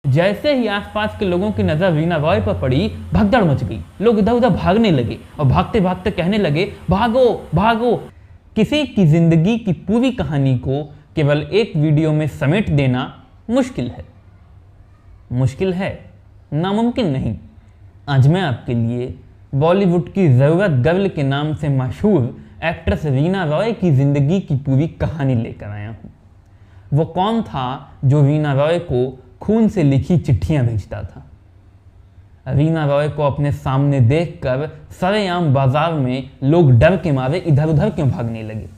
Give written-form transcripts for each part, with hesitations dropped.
जैसे ही आसपास के लोगों की नजर रीना रॉय पर पड़ी, भगदड़ मच गई। लोग इधर उधर भागने लगे और भागते भागते कहने लगे, भागो भागो। किसी की जिंदगी की पूरी कहानी को केवल एक वीडियो में समेट देना मुश्किल है, नामुमकिन नहीं। आज मैं आपके लिए बॉलीवुड की ज़रूरत गर्ल के नाम से मशहूर एक्ट्रेस रीना रॉय की ज़िंदगी की पूरी कहानी लेकर आया हूँ। वो कौन था जो रीना रॉय को खून से लिखी चिट्ठियाँ भेजता था? रीना रॉय को अपने सामने देखकर सरेआम बाजार में लोग डर के मारे इधर उधर क्यों भागने लगे?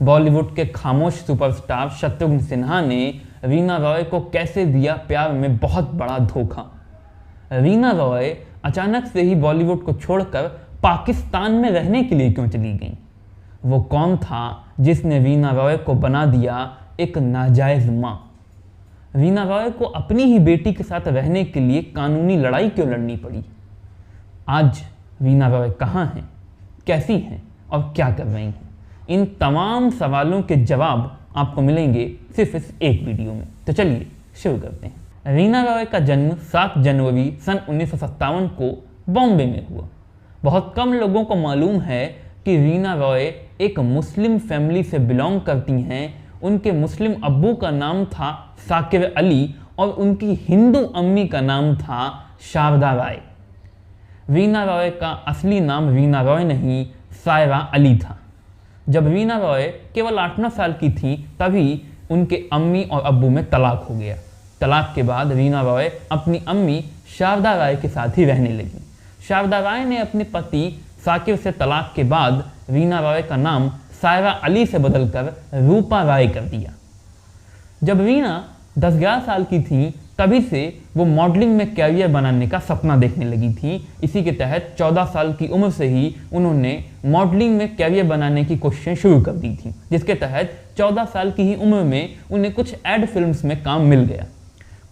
बॉलीवुड के खामोश सुपरस्टार शत्रुघ्न सिन्हा ने रीना रॉय को कैसे दिया प्यार में बहुत बड़ा धोखा? रीना रॉय अचानक से ही बॉलीवुड को छोड़कर पाकिस्तान में रहने के लिए क्यों चली गई? वो कौन था जिसने रीना रॉय को बना दिया एक नाजायज माँ? रीना रॉय को अपनी ही बेटी के साथ रहने के लिए कानूनी लड़ाई क्यों लड़नी पड़ी? आज रीना रॉय कहाँ हैं, कैसी हैं और क्या कर रही हैं? इन तमाम सवालों के जवाब आपको मिलेंगे सिर्फ इस एक वीडियो में। तो चलिए शुरू करते हैं। रीना रॉय का जन्म 7 जनवरी सन 1957 को बॉम्बे में हुआ। बहुत कम लोगों को मालूम है कि रीना रॉय एक मुस्लिम फैमिली से बिलोंग करती हैं। उनके मुस्लिम अब्बू का नाम था साकिर अली और उनकी हिंदू अम्मी का नाम था शारदा राय। रीना रॉय का असली नाम रीना रॉय नहीं, सायरा अली था। जब रीना रॉय केवल 8-9 साल की थी तभी उनके अम्मी और अब्बू में तलाक हो गया। तलाक के बाद रीना रॉय अपनी अम्मी शारदा राय के साथ ही रहने लगी। शारदा राय ने अपने पति साकिर से तलाक के बाद रीना रॉय का नाम सायरा अली से बदलकर रूपा राय कर दिया। जब रीना 10-11 साल की थी तभी से वो मॉडलिंग में कैरियर बनाने का सपना देखने लगी थी। इसी के तहत 14 साल की उम्र से ही उन्होंने मॉडलिंग में कैरियर बनाने की कोशिशें शुरू कर दी थी, जिसके तहत 14 साल की ही उम्र में उन्हें कुछ एड फिल्म्स में काम मिल गया।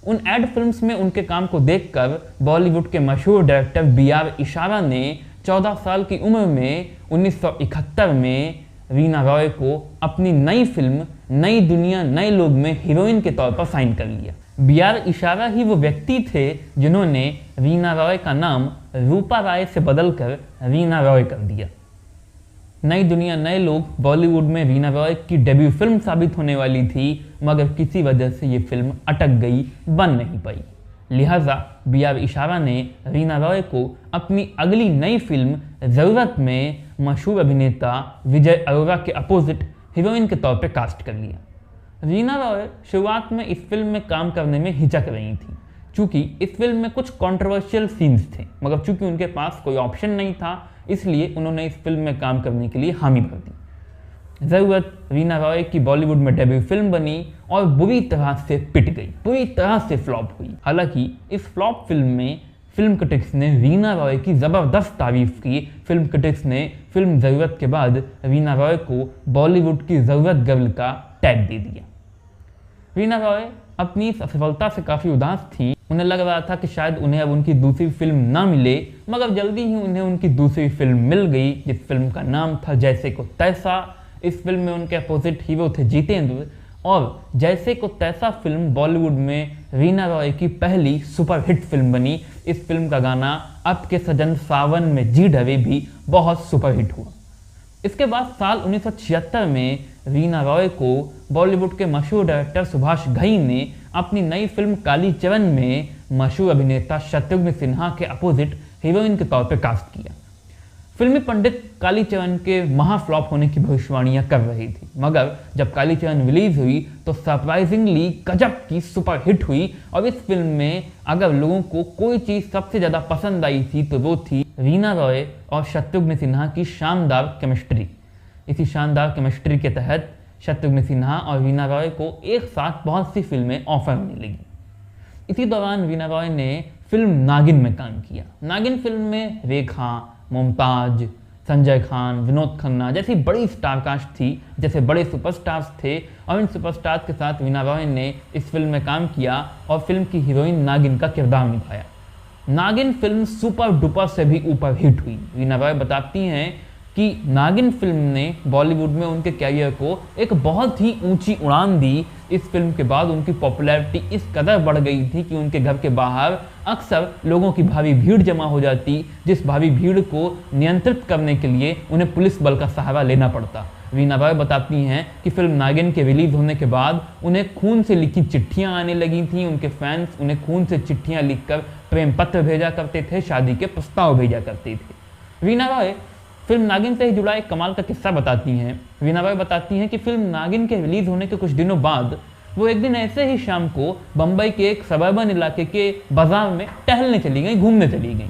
उन एड फिल्म्स में उनके काम को देखकर बॉलीवुड के मशहूर डायरेक्टर BR इशारा ने 14 साल की उम्र में 1971 में रीना रॉय को अपनी नई फिल्म नई दुनिया नए लोग में हीरोइन के तौर पर साइन कर लिया। BR इशारा ही वो व्यक्ति थे जिन्होंने रीना रॉय का नाम रूपा राय से बदलकर रीना रॉय कर दिया। नई दुनिया नए लोग बॉलीवुड में रीना रॉय की डेब्यू फिल्म साबित होने वाली थी, मगर किसी वजह से ये फिल्म अटक गई, बन नहीं पाई। लिहाजा BR इशारा ने रीना रॉय को अपनी अगली नई फिल्म ज़रूरत में मशहूर अभिनेता विजय अरोरा के अपोजिट हीरोइन के तौर पर कास्ट कर लिया। रीना रॉय शुरुआत में इस फिल्म में काम करने में हिचक रही थी, चूँकि इस फिल्म में कुछ कंट्रोवर्शियल सीन्स थे, मगर चूँकि उनके पास कोई ऑप्शन नहीं था इसलिए उन्होंने इस फिल्म में काम करने के लिए हामी भर दी। ज़रूरत रीना रॉय की बॉलीवुड में डेब्यू फिल्म बनी और बुरी तरह से पिट गई, पूरी तरह से फ्लॉप हुई। हालांकि इस फ्लॉप फिल्म में फिल्म क्रिटिक्स ने रीना रॉय की ज़बरदस्त तारीफ की। फिल्म क्रिटिक्स ने फिल्म ज़रूरत के बाद रीना रॉय को बॉलीवुड की ज़रूरत गर्ल का टैग दे दिया। रीना रॉय अपनी असफलता से काफ़ी उदास थी। उन्हें लग रहा था कि शायद उन्हें अब उनकी दूसरी फिल्म ना मिले, मगर जल्दी ही उन्हें उनकी दूसरी फिल्म मिल गई, जिस फिल्म का नाम था जैसे को तैसा। इस फिल्म में उनके अपोजिट हीरो थे जितेंद्र, और जैसे को तैसा फिल्म बॉलीवुड में रीना रॉय की पहली सुपरहिट फिल्म बनी। इस फिल्म का गाना अब के सजन सावन में जी ढवे भी बहुत सुपरहिट हुआ। इसके बाद साल 1976 में रीना रॉय को बॉलीवुड के मशहूर डायरेक्टर सुभाष घई ने अपनी नई फिल्म कालीचरण में मशहूर अभिनेता शत्रुघ्न सिन्हा के अपोजिट हीरोइन के तौर पर कास्ट किया। फिल्मी पंडित कालीचरण के महाफ्लॉप होने की भविष्यवाणियां कर रही थी, मगर जब कालीचरण रिलीज हुई तो सरप्राइजिंगली गजब की सुपरहिट हुई। और इस फिल्म में अगर लोगों को कोई चीज़ सबसे ज़्यादा पसंद आई थी तो वो थी रीना रॉय और शत्रुघ्न सिन्हा की शानदार केमिस्ट्री। इसी शानदार केमिस्ट्री के तहत शत्रुघ्न सिन्हा और रीना रॉय को एक साथ बहुत सी फिल्में ऑफर होने लगी। इसी दौरान रीना रॉय ने फिल्म नागिन में काम किया। नागिन फिल्म में रेखा, मुमताज, संजय खान, विनोद खन्ना जैसी बड़ी स्टारकास्ट थी, जैसे बड़े सुपरस्टार्स थे, और इन सुपरस्टार्स के साथ रीना रॉय ने इस फिल्म में काम किया और फिल्म की हीरोइन नागिन का किरदार निभाया। नागिन फिल्म सुपर डुपर से भी ऊपर हिट हुई। रीना रॉय बताती हैं कि नागिन फिल्म ने बॉलीवुड में उनके कैरियर को एक बहुत ही ऊंची उड़ान दी, इस फिल्म के बाद उनकी पॉपुलैरिटी इस कदर बढ़ गई थी कि उनके घर के बाहर अक्सर लोगों की भारी भीड़ जमा हो जाती, जिस भारी भीड़ को नियंत्रित करने के लिए उन्हें पुलिस बल का सहारा लेना पड़ता। वीना रॉय बताती हैं कि फिल्म नागिन के रिलीज होने के बाद उन्हें खून से लिखी चिट्ठियां आने लगी थीं। उनके फैंस उन्हें खून से चिट्ठियां लिखकर प्रेम पत्र भेजा करते थे, शादी के प्रस्ताव भेजा करते थे। वीना रॉय फिल्म नागिन से ही जुड़ा एक कमाल का किस्सा बताती हैं। वीना रॉय बताती हैं कि फिल्म नागिन के रिलीज होने के कुछ दिनों बाद वो एक दिन ऐसे ही शाम को बम्बई के एक सबर्बन इलाके के बाजार में टहलने चली गई, घूमने चली गई।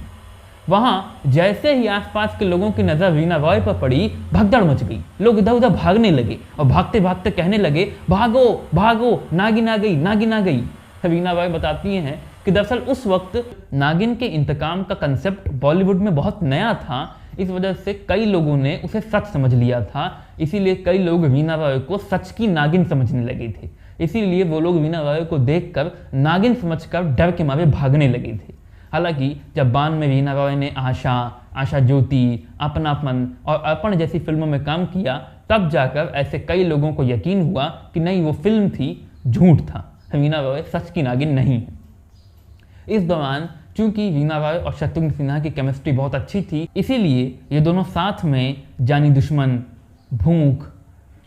वहां जैसे ही आसपास के लोगों की नजर वीना रॉय पर पड़ी, भगदड़ मच गई। लोग इधर उधर भागने लगे और भागते भागते कहने लगे, भागो भागो, नागिन आ गई, नागिन आ गई। वीना रॉय बताती हैं कि दरअसल उस वक्त नागिन के इंतकाम का कंसेप्ट बॉलीवुड में बहुत नया था। इस वजह से कई लोगों ने उसे सच समझ लिया था, इसीलिए कई लोग वीना रॉय को सच की नागिन समझने लगे थे। इसीलिए वो लोग वीना रॉय को देखकर नागिन समझकर डर के मारे भागने लगे थे। हालांकि जब बाद में वीना रॉय ने आशा ज्योति, अपनापन और अर्पण जैसी फिल्मों में काम किया, तब जाकर ऐसे कई लोगों को यकीन हुआ कि नहीं, वो फिल्म थी, झूठ था, वीना रॉय सच की नागिन नहीं है। इस दौरान चूंकि वीना रॉय और शत्रुघ्न सिन्हा की केमिस्ट्री बहुत अच्छी थी, इसीलिए ये दोनों साथ में जानी दुश्मन, भूख,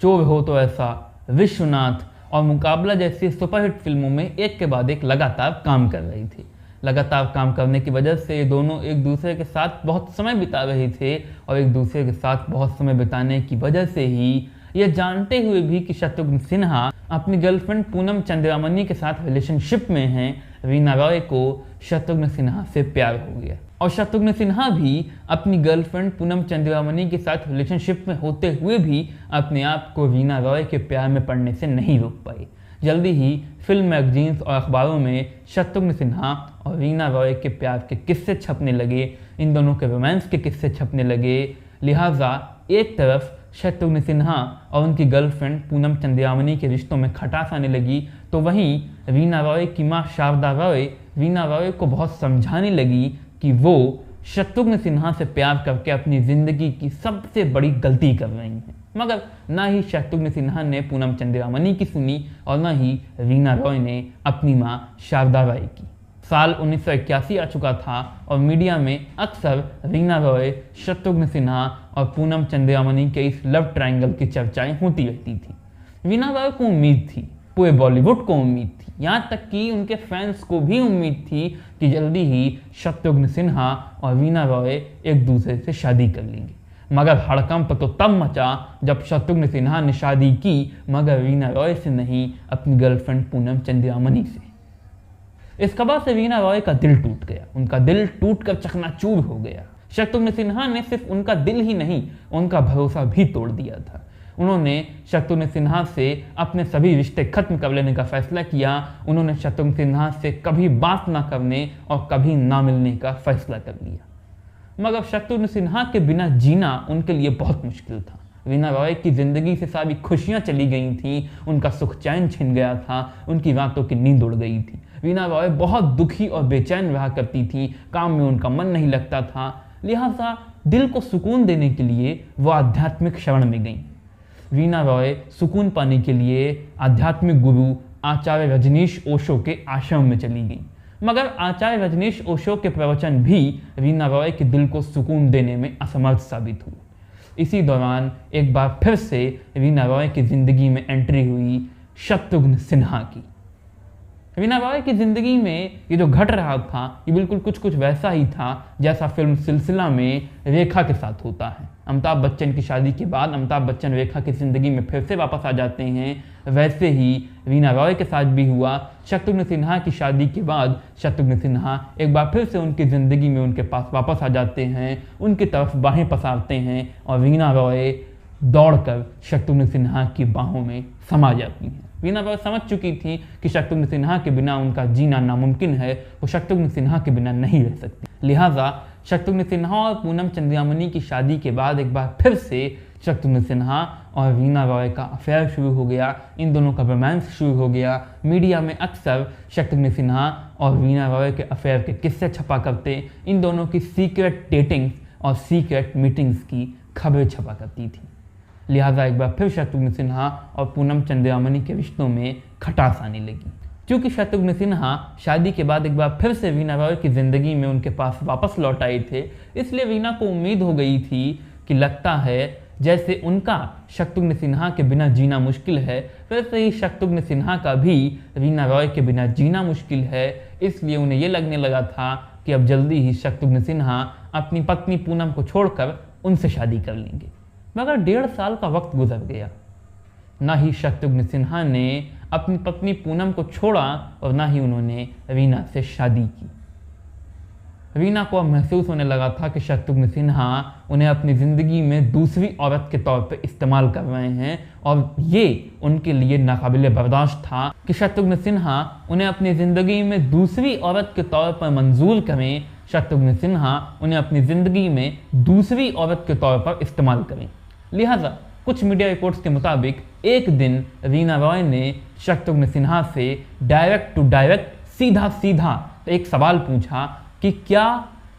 चोर हो तो ऐसा, विश्वनाथ और मुकाबला जैसी सुपरहिट फिल्मों में एक के बाद एक लगातार काम कर रही थी। लगातार काम करने की वजह से ये दोनों एक दूसरे के साथ बहुत समय बिता रहे थे और एक दूसरे के साथ बहुत समय बिताने की वजह से ही, ये जानते हुए भी कि शत्रुघ्न सिन्हा अपनी गर्लफ्रेंड पूनम चंद्रामनी के साथ रिलेशनशिप में हैं, वीना रॉय को शत्रुघ्न सिन्हा से प्यार हो गया। और शत्रुघ्न सिन्हा भी अपनी गर्लफ्रेंड पूनम चंद्रामनी के साथ रिलेशनशिप में होते हुए भी अपने आप को वीना रॉय के प्यार में पड़ने से नहीं रोक पाए। जल्दी ही फिल्म मैगजीन्स और अखबारों में शत्रुघ्न सिन्हा और वीना रॉय के प्यार के किस्से छपने लगे, इन दोनों के रोमांस के किस्से छपने लगे। लिहाजा एक तरफ शत्रुघ्न सिन्हा और उनकी गर्लफ्रेंड पूनम चंद्रामनी के रिश्तों में खटास आने लगी, तो वहीं वीना रॉय की मां शारदा रॉय वीना रॉय को बहुत समझाने लगी कि वो शत्रुघ्न सिन्हा से प्यार करके अपनी ज़िंदगी की सबसे बड़ी गलती कर रही हैं। मगर ना ही शत्रुघ्न सिन्हा ने पूनम चंद्रामनी की सुनी और ना ही वीना रॉय ने अपनी मां शारदा रॉय की। साल 1981 आ चुका था और मीडिया में अक्सर वीना रॉय, शत्रुघ्न सिन्हा और पूनम चंद्रामनी के इस लव ट्रायंगल की चर्चाएं होती रहती थी। वीना रॉय को उम्मीद थी, पूरे बॉलीवुड को उम्मीद थी, यहाँ तक कि उनके फैंस को भी उम्मीद थी कि जल्दी ही शत्रुघ्न सिन्हा और वीना रॉय एक दूसरे से शादी कर लेंगे। मगर हड़कंप तो तब मचा जब शत्रुघ्न सिन्हा ने शादी की, मगर वीना रॉय से नहीं, अपनी गर्लफ्रेंड पूनम चंद्रामनी से। इस खबर से वीना रॉय का दिल टूट गया, उनका दिल टूटकर चकनाचूर हो गया। शत्रुघ्न सिन्हा ने सिर्फ उनका दिल ही नहीं, उनका भरोसा भी तोड़ दिया था। उन्होंने शत्रुघ्न सिन्हा से अपने सभी रिश्ते खत्म कर लेने का फैसला किया। उन्होंने शत्रुघ्न सिन्हा से कभी बात ना करने और कभी ना मिलने का फैसला कर लिया। मगर शत्रुघ्न सिन्हा के बिना जीना उनके लिए बहुत मुश्किल था। वीना रॉय की जिंदगी से सारी खुशियां चली गई थीं, उनका सुख चैन छिन गया था, उनकी रातों की नींद उड़ गई थी। वीना रॉय बहुत दुखी और बेचैन रहा करती थी, काम में उनका मन नहीं लगता था। लिहाजा दिल को सुकून देने के लिए वो आध्यात्मिक शरण में गईं। वीना रॉय सुकून पाने के लिए आध्यात्मिक गुरु आचार्य रजनीश ओशो के आश्रम में चली गईं। मगर आचार्य रजनीश ओशो के प्रवचन भी वीना रॉय के दिल को सुकून देने में असमर्थ साबित हुए। इसी दौरान एक बार फिर से वीना रॉय की जिंदगी में एंट्री हुई शत्रुघ्न सिन्हा की। वीना रॉय की जिंदगी में ये जो घट रहा था, ये बिल्कुल कुछ कुछ वैसा ही था जैसा फिल्म सिलसिला में रेखा के साथ होता है। अमिताभ बच्चन की शादी के बाद अमिताभ बच्चन रेखा की जिंदगी में फिर से वापस आ जाते हैं, वैसे ही वीना रॉय के साथ भी हुआ। शत्रुघ्न सिन्हा की शादी के बाद शत्रुघ्न सिन्हा एक बार फिर से उनकी ज़िंदगी में उनके पास वापस आ जाते हैं, उनकी तरफ बाहें पसारते हैं और वीना रॉय दौड़कर शत्रुघ्न सिन्हा की बाहों में समा जाती हैं। वीना रॉय समझ चुकी थी कि शत्रुघ्न सिन्हा के बिना उनका जीना नामुमकिन है, वो शत्रुघ्न सिन्हा के बिना नहीं रह सकती। लिहाजा शत्रुघ्न सिन्हा और पूनम चंद्रामनी की शादी के बाद एक बार फिर से शत्रुघ्न सिन्हा और वीना रॉय का अफेयर शुरू हो गया, इन दोनों का रोमांस शुरू हो गया। मीडिया में अक्सर शत्रुघ्न सिन्हा और वीना रॉय के अफेयर के किस्से छपा करते, इन दोनों की सीक्रेट डेटिंग्स और सीक्रेट मीटिंग्स की खबरें छपा करती थी। लिहाजा एक बार फिर शत्रुघ्न सिन्हा और पूनम चंद्रामणि के रिश्तों में खटास आने लगी। क्योंकि शत्रुघ्न सिन्हा शादी के बाद एक बार फिर से वीना रॉय की ज़िंदगी में उनके पास वापस लौट आए थे, इसलिए वीना को उम्मीद हो गई थी कि लगता है जैसे उनका शत्रुघ्न सिन्हा के बिना जीना मुश्किल है, वैसे ही शत्रुघ्न सिन्हा का भी वीना रॉय के बिना जीना मुश्किल है। इसलिए उन्हें यह लगने लगा था कि अब जल्दी ही शत्रुघ्न सिन्हा अपनी पत्नी पूनम को छोड़कर उनसे शादी कर लेंगे। मगर 1.5 साल का वक्त गुजर गया, ना ही शत्रुघ्न सिन्हा ने अपनी पत्नी पूनम को छोड़ा और ना ही उन्होंने वीना से शादी की। वीना को अब महसूस होने लगा था कि शत्रुघ्न सिन्हा उन्हें अपनी ज़िंदगी में दूसरी औरत के तौर पर इस्तेमाल कर रहे हैं और ये उनके लिए नाकाबिले बर्दाश्त था कि शत्रुघ्न सिन्हा उन्हें अपनी ज़िंदगी में दूसरी औरत के तौर पर मंजूर करें, शत्रुघ्न सिन्हा उन्हें अपनी ज़िंदगी में दूसरी औरत के तौर पर इस्तेमाल करें। लिहाजा कुछ मीडिया रिपोर्ट्स के मुताबिक एक दिन वीना रॉय ने शत्रुघ्न सिन्हा से डायरेक्ट टू डायरेक्ट सीधा सीधा एक सवाल पूछा कि क्या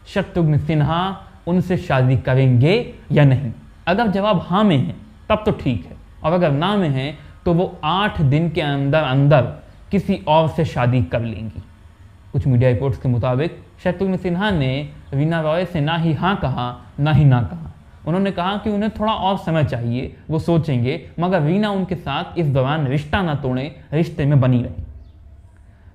शत्रुघ्न सिन्हा उनसे शादी करेंगे या नहीं। अगर जवाब हाँ में है तब तो ठीक है, और अगर ना में है तो वो 8 दिन के अंदर अंदर किसी और से शादी कर लेंगी। कुछ मीडिया रिपोर्ट्स के मुताबिक शत्रुघ्न सिन्हा ने वीना रॉय से ना ही हाँ कहा ना ही ना कहा। उन्होंने कहा कि उन्हें थोड़ा और समय चाहिए, वो सोचेंगे, मगर वीना उनके साथ इस दौरान रिश्ता ना तोड़ें, रिश्ते में बनी रही।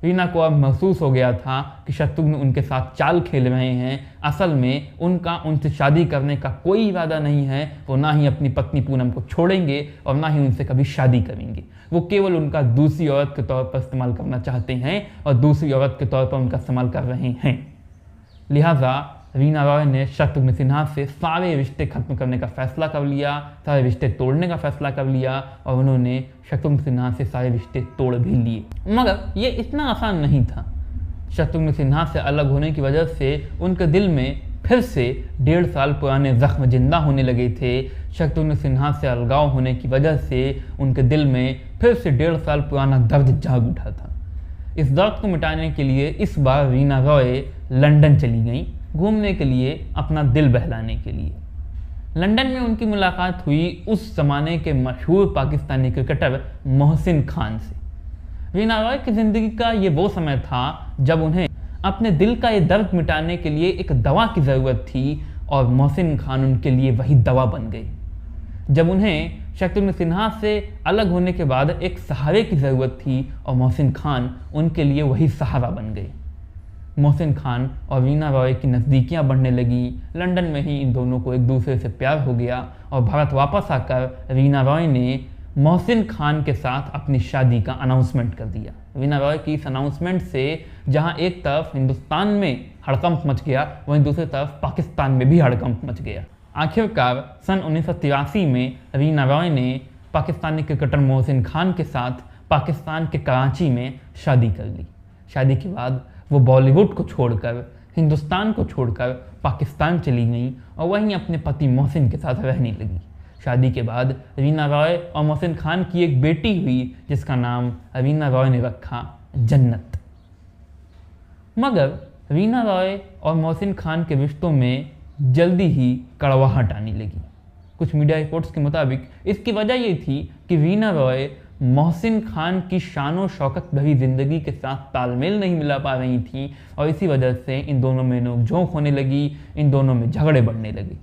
वीना को अब महसूस हो गया था कि शत्रुघ्न उनके साथ चाल खेल रहे हैं। असल में उनका उनसे शादी करने का कोई इरादा नहीं है। वो ना ही अपनी पत्नी पूनम को छोड़ेंगे और ना ही उनसे कभी शादी करेंगे। वो केवल उनका दूसरी औरत के तौर पर इस्तेमाल करना चाहते हैं और दूसरी औरत के तौर पर उनका इस्तेमाल कर रहे हैं। लिहाजा वीना रॉय ने शत्रुघ्न सिन्हा से सारे रिश्ते खत्म करने का फैसला कर लिया, सारे रिश्ते तोड़ने का फैसला कर लिया और उन्होंने शत्रुघ्न सिन्हा से सारे रिश्ते तोड़ भी लिए। मगर ये इतना आसान नहीं था। शत्रुघ्न सिन्हा से अलग होने की वजह से उनके दिल में फिर से 1.5 साल पुराने जख्म जिंदा होने लगे थे। शत्रुघ्न सिन्हा से अलगाव होने की वजह से उनके दिल में फिर से 1.5 साल पुराना दर्द जाग उठा था। इस दर्द को मिटाने के लिए इस बार वीना रॉय लंदन चली गईं, घूमने के लिए, अपना दिल बहलाने के लिए। लंदन में उनकी मुलाकात हुई उस ज़माने के मशहूर पाकिस्तानी क्रिकेटर मोहसिन खान से। वीना रॉय की ज़िंदगी का ये वो समय था जब उन्हें अपने दिल का ये दर्द मिटाने के लिए एक दवा की ज़रूरत थी और मोहसिन खान उनके लिए वही दवा बन गई। जब उन्हें शत्रुघ्न सिन्हा से अलग होने के बाद एक सहारे की ज़रूरत थी और मोहसिन खान उनके लिए वही सहारा बन गए। मोहसिन खान और वीना रॉय की नज़दीकियाँ बढ़ने लगी। लंदन में ही इन दोनों को एक दूसरे से प्यार हो गया और भारत वापस आकर वीना रॉय ने मोहसिन खान के साथ अपनी शादी का अनाउंसमेंट कर दिया। वीना रॉय की इस अनाउंसमेंट से जहां एक तरफ हिंदुस्तान में हड़कंप मच गया, वहीं दूसरी तरफ पाकिस्तान में भी हड़कंप मच गया। आखिरकार सन 1983 में वीना रॉय ने पाकिस्तानी क्रिकेटर मोहसिन खान के साथ पाकिस्तान के कराची में शादी कर ली। शादी के बाद वो बॉलीवुड को छोड़कर, हिंदुस्तान को छोड़कर पाकिस्तान चली गई और वहीं अपने पति मोहसिन के साथ रहने लगी। शादी के बाद वीना रॉय और मोहसिन खान की एक बेटी हुई जिसका नाम वीना रॉय ने रखा जन्नत। मगर वीना रॉय और मोहसिन खान के रिश्तों में जल्दी ही कड़वाहट आने लगी। कुछ मीडिया रिपोर्ट्स के मुताबिक इसकी वजह ये थी कि वीना रॉय मोहसिन खान की शानो शौकत भरी ज़िंदगी के साथ तालमेल नहीं मिला पा रही थी और इसी वजह से इन दोनों में नोकझोंक होने लगी, इन दोनों में झगड़े बढ़ने लगे।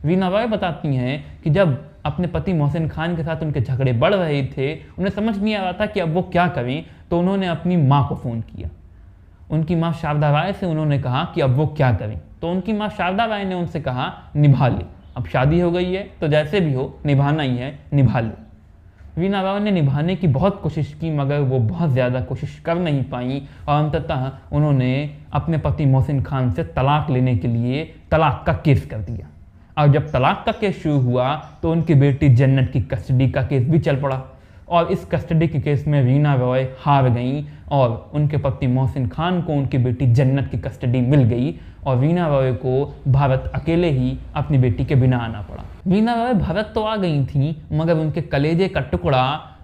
वीना रॉय बताती हैं कि जब अपने पति मोहसिन खान के साथ उनके झगड़े बढ़ रहे थे, उन्हें समझ नहीं आ रहा था कि अब वो क्या करें, तो उन्होंने अपनी माँ को फ़ोन किया। उनकी माँ शारदा राय से उन्होंने कहा कि अब वो क्या करें, तो उनकी माँ शारदा राय ने उनसे कहा निभा ले, अब शादी हो गई है तो जैसे भी हो निभाना ही है, निभा ले। वीना रॉय ने निभाने की बहुत कोशिश की मगर वो बहुत ज़्यादा कोशिश कर नहीं पाई और अंततः उन्होंने अपने पति मोहसिन खान से तलाक लेने के लिए तलाक का केस कर दिया। और जब तलाक का केस शुरू हुआ तो उनकी बेटी जन्नत की कस्टडी का केस भी चल पड़ा और इस कस्टडी के केस में वीना रॉय हार गईं और उनके पति मोहसिन खान को उनकी बेटी जन्नत की कस्टडी मिल गई और वीना रॉय को भारत अकेले ही अपनी बेटी के बिना आना पड़ा। वीना रॉय भारत तो आ गई थी मगर उनके कलेजे का टुकड़ा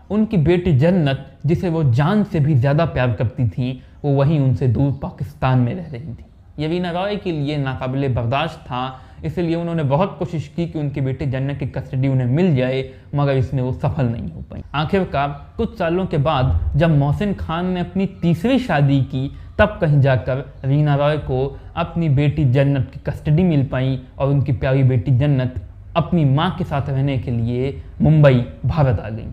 उनकी बेटी जन्नत, जिसे वो जान से भी ज़्यादा प्यार करती थी, वो वहीं उनसे दूर पाकिस्तान में रह रही थी। ये रीना रॉय के लिए नाकाबिले बर्दाश्त था, इसलिए उन्होंने बहुत कोशिश की कि उनकी बेटी जन्नत की कस्टडी उन्हें मिल जाए, मगर इसमें वो सफल नहीं हो पाई। आखिरकार कुछ सालों के बाद जब मोहसिन खान ने अपनी तीसरी शादी की, तब कहीं जाकर रीना रॉय को अपनी बेटी जन्नत की कस्टडी मिल पाई और उनकी प्यारी बेटी जन्नत अपनी माँ के साथ रहने के लिए मुंबई भारत आ गई।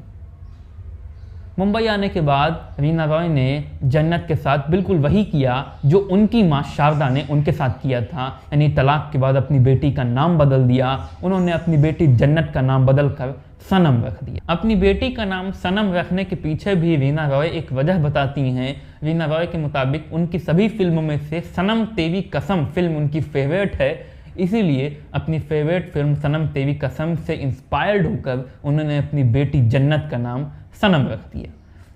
मुंबई आने के बाद रीना रॉय ने जन्नत के साथ बिल्कुल वही किया जो उनकी मां शारदा ने उनके साथ किया था, यानी तलाक के बाद अपनी बेटी का नाम बदल दिया। उन्होंने अपनी बेटी जन्नत का नाम बदलकर सनम रख दिया। अपनी बेटी का नाम सनम रखने के पीछे भी रीना रॉय एक वजह बताती हैं। रीना रॉय के मुताबिक उनकी सभी फिल्मों में से सनम तेरी कसम फिल्म उनकी फेवरेट है, इसीलिए अपनी फेवरेट फिल्म सनम तेरी कसम से इंस्पायर्ड होकर उन्होंने अपनी बेटी जन्नत का नाम सनम रख दिया।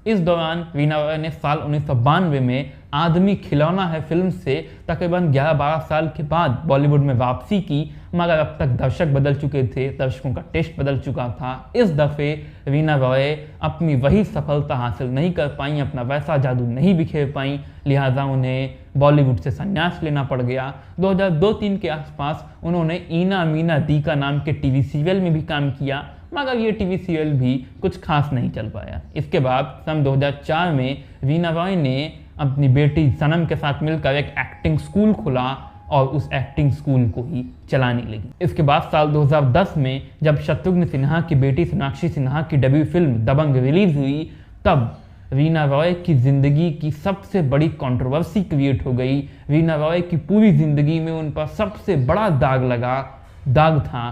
इस दौरान रीना रॉय ने साल 1992 में आदमी खिलौना है फिल्म से तकरीबन 11-12 साल के बाद बॉलीवुड में वापसी की, मगर अब तक दर्शक बदल चुके थे, दर्शकों का टेस्ट बदल चुका था। इस दफ़े रीना रॉय अपनी वही सफलता हासिल नहीं कर पाई, अपना वैसा जादू नहीं बिखेर पाई, लिहाजा उन्हें बॉलीवुड से संन्यास लेना पड़ गया। 2002-03 के आसपास उन्होंने ईना मीना दी का नाम के टीवी सीरियल में भी काम किया, मगर ये टीवी सीरियल भी कुछ खास नहीं चल पाया। इसके बाद सन 2004 में रीना रॉय ने अपनी बेटी सनम के साथ मिलकर एक एक्टिंग स्कूल खोला और उस एक्टिंग स्कूल को ही चलाने लगी। इसके बाद साल 2010 में जब शत्रुघ्न सिन्हा की बेटी सोनाक्षी सिन्हा की डेब्यू फिल्म दबंग रिलीज हुई, तब रीना रॉय की ज़िंदगी की सबसे बड़ी कंट्रोवर्सी क्रिएट हो गई। रीना रॉय की पूरी ज़िंदगी में उन पर सबसे बड़ा दाग था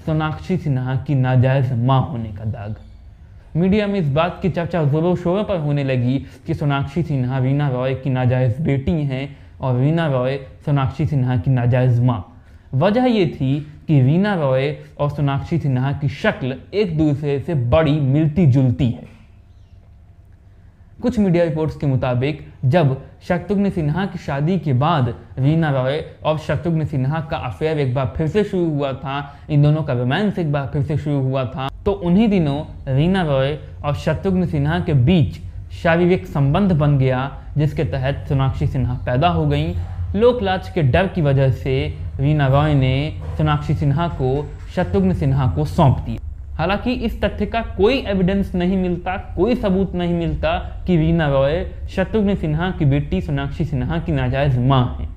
सोनाक्षी सिन्हा की नाजायज़ माँ होने का दाग। मीडिया में इस बात की चर्चा जोरों शोरों पर होने लगी कि सोनाक्षी सिन्हा रीना रॉय की नाजायज़ बेटी हैं और रीना रॉय सोनाक्षी सिन्हा की नाजायज़ माँ। वजह ये थी कि रीना रॉय और सोनाक्षी सिन्हा की शक्ल एक दूसरे से बड़ी मिलती जुलती है। कुछ मीडिया रिपोर्ट्स के मुताबिक जब शत्रुघ्न सिन्हा की शादी के बाद रीना रॉय और शत्रुघ्न सिन्हा का अफेयर एक बार फिर से शुरू हुआ था, इन दोनों का रोमांस एक बार फिर से शुरू हुआ था, तो उन्हीं दिनों रीना रॉय और शत्रुघ्न सिन्हा के बीच शारीरिक संबंध बन गया, जिसके तहत सोनाक्षी सिन्हा पैदा हो गई। लोकलाज के डर की वजह से रीना रॉय ने सोनाक्षी सिन्हा को शत्रुघ्न सिन्हा को सौंप दिया। हालांकि इस तथ्य का कोई एविडेंस नहीं मिलता, कोई सबूत नहीं मिलता कि रीना रॉय शत्रुघ्न सिन्हा की बेटी सोनाक्षी सिन्हा की नाजायज़ माँ है।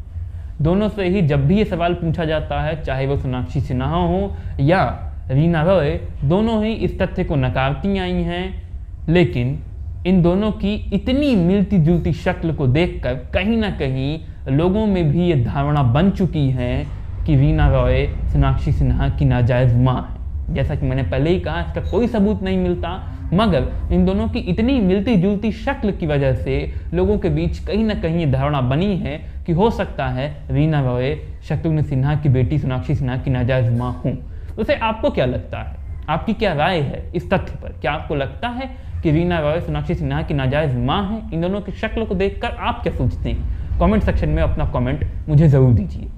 दोनों से ही जब भी ये सवाल पूछा जाता है, चाहे वो सोनाक्षी सिन्हा हो या रीना रॉय, दोनों ही इस तथ्य को नकारती आई हैं। लेकिन इन दोनों की इतनी मिलती जुलती शक्ल को देखकर कहीं ना कहीं लोगों में भी ये धारणा बन चुकी है कि रीना रॉय सोनाक्षी सिन्हा की नाजायज़ माँ है। जैसा कि मैंने पहले ही कहा, इसका कोई सबूत नहीं मिलता, मगर इन दोनों की इतनी मिलती जुलती शक्ल की वजह से लोगों के बीच कहीं ना कहीं ये धारणा बनी है कि हो सकता है रीना रॉय शत्रुघ्न सिन्हा की बेटी सोनाक्षी सिन्हा की नाजायज़ माँ हों। वैसे आपको क्या लगता है, आपकी क्या राय है इस तथ्य पर? क्या आपको लगता है कि रीना रॉय सोनाक्षी सिन्हा की नाजायज़ माँ है? इन दोनों की शक्ल को देखकर आप क्या सोचते हैं? कमेंट सेक्शन में अपना कमेंट मुझे ज़रूर दीजिए।